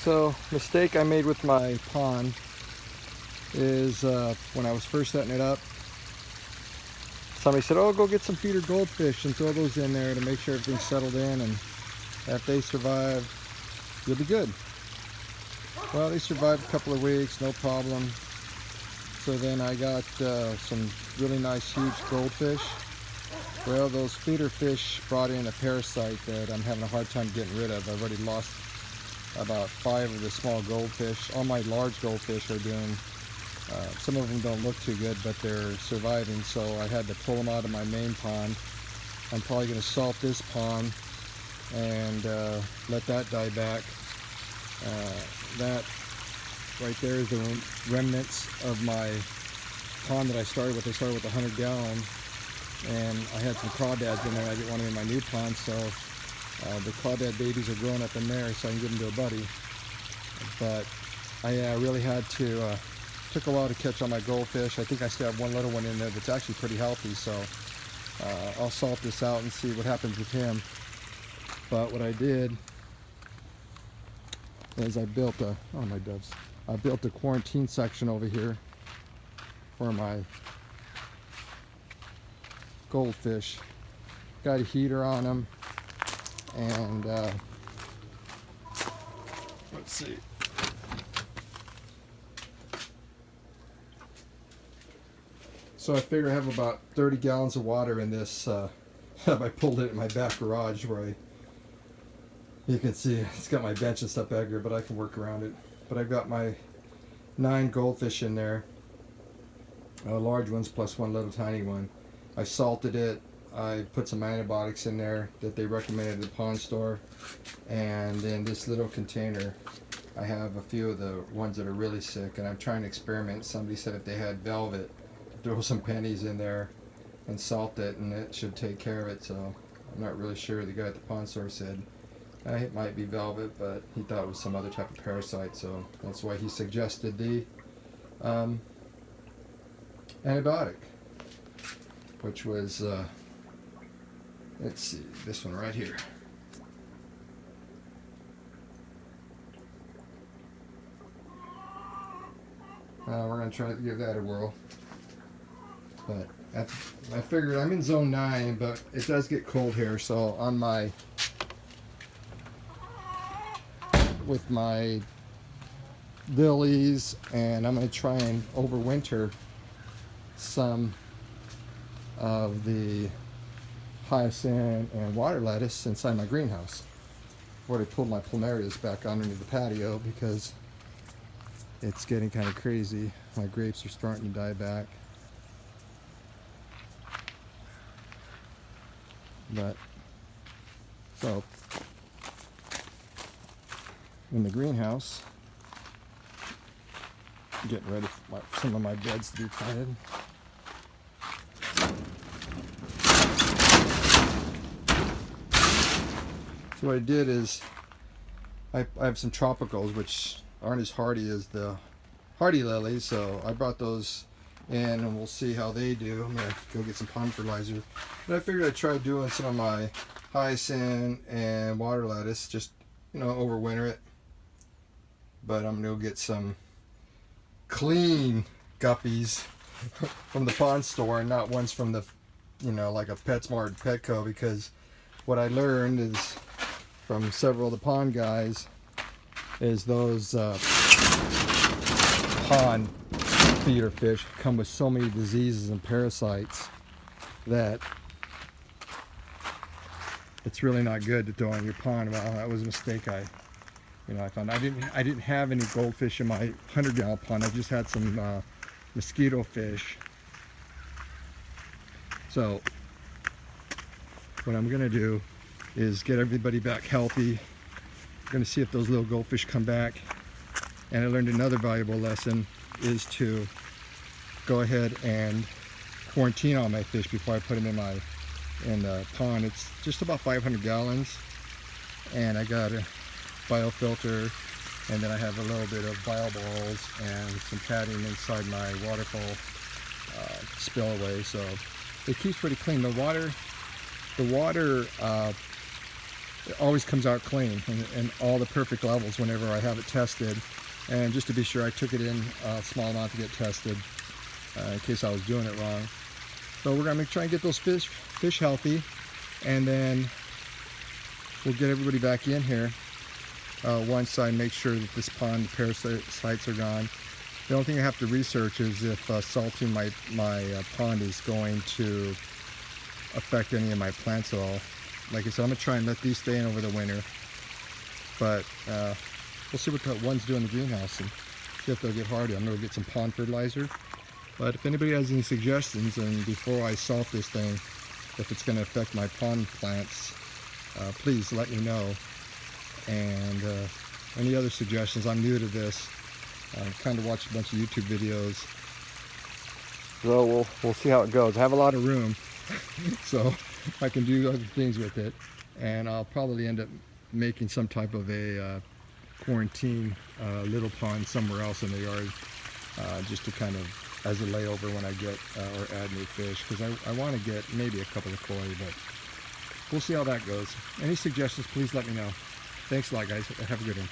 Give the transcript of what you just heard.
So, mistake I made with my pond is when I was first setting it up, somebody said, oh, go get some feeder goldfish and throw those in there to make sure everything's settled in, and if they survive, you'll be good. Well, they survived a couple of weeks, no problem. So then I got some really nice huge goldfish. Well, those feeder fish brought in a parasite that I'm having a hard time getting rid of. I've already lost about 5 of the small goldfish. All my large goldfish are doing, some of them don't look too good, but they're surviving, so I had to pull them out of my main pond. I'm probably going to salt this pond and let that die back. That right there is the remnants of my pond that I started with. I started with 100 gallon, and I had some crawdads in there. I didn't want them in my new pond, so the crawdad babies are growing up in there, so I can give them to a buddy. But I really had to, took a while to catch all my goldfish. I think I still have one little one in there that's actually pretty healthy, so I'll salt this out and see what happens with him. But what I did is I built a, oh my doves, I built a quarantine section over here for my goldfish. Got a heater on them, and let's see. So I figure I have about 30 gallons of water in this. I pulled it in my back garage where you can see it's got my bench and stuff back here, but I can work around it. But I've got my 9 goldfish in there, large ones plus one little tiny one. I salted it. I put some antibiotics in there that they recommended at the pond store, and in this little container I have a few of the ones that are really sick, and I'm trying to experiment. Somebody said if they had velvet, throw some pennies in there and salt it, and it should take care of it. So I'm not really sure. The guy at the pond store said it might be velvet, but he thought it was some other type of parasite, so that's why he suggested the antibiotic, which was let's see, this one right here. We're going to try to give that a whirl. But I figured I'm in zone 9, but it does get cold here, so on my, with my lilies, and I'm going to try and overwinter some of the hyacinth and water lettuce inside my greenhouse. I've already pulled my plumerias back underneath the patio because it's getting kind of crazy. My grapes are starting to die back. But, so, in the greenhouse, getting ready for some of my beds to be planted. So what I did is, I have some tropicals which aren't as hardy as the hardy lilies, so I brought those in and we'll see how they do. I'm gonna go get some pond fertilizer. But I figured I'd try doing some of my hyacinth and water lettuce, just, you know, overwinter it. But I'm gonna go get some clean guppies from the pond store and not ones from the, you know, like a PetSmart, Petco, because what I learned is from several of the pond guys is those pond feeder fish come with so many diseases and parasites that it's really not good to throw in your pond. Well, that was a mistake I found. I didn't have any goldfish in my 100-gallon pond. I just had some mosquito fish. So what I'm gonna do is get everybody back healthy. I'm gonna see if those little goldfish come back. And I learned another valuable lesson is to go ahead and quarantine all my fish before I put them in the pond. It's just about 500 gallons, and I got a biofilter, and then I have a little bit of bio balls and some padding inside my waterfall spillway, so it keeps pretty clean. The water it always comes out clean and all the perfect levels whenever I have it tested. And just to be sure, I took it in a small amount to get tested in case I was doing it wrong. So we're gonna try and get those fish healthy, and then we'll get everybody back in here once I make sure that this pond parasites are gone. The only thing I have to research is if salting my pond is going to affect any of my plants at all. Like I said, I'm gonna try and let these stay in over the winter, but we'll see what the ones do in the greenhouse and see if they'll get hardy. I'm gonna get some pond fertilizer. But if anybody has any suggestions, and before I salt this thing, if it's gonna affect my pond plants, please let me know. And any other suggestions? I'm new to this. I kind of watched a bunch of YouTube videos. So we'll see how it goes. I have a lot of room, so I can do other things with it. And I'll probably end up making some type of a quarantine little pond somewhere else in the yard, just to kind of as a layover when I get or add new fish, because I want to get maybe a couple of koi, but we'll see how that goes. Any suggestions, please let me know. Thanks a lot, guys. Have a good one.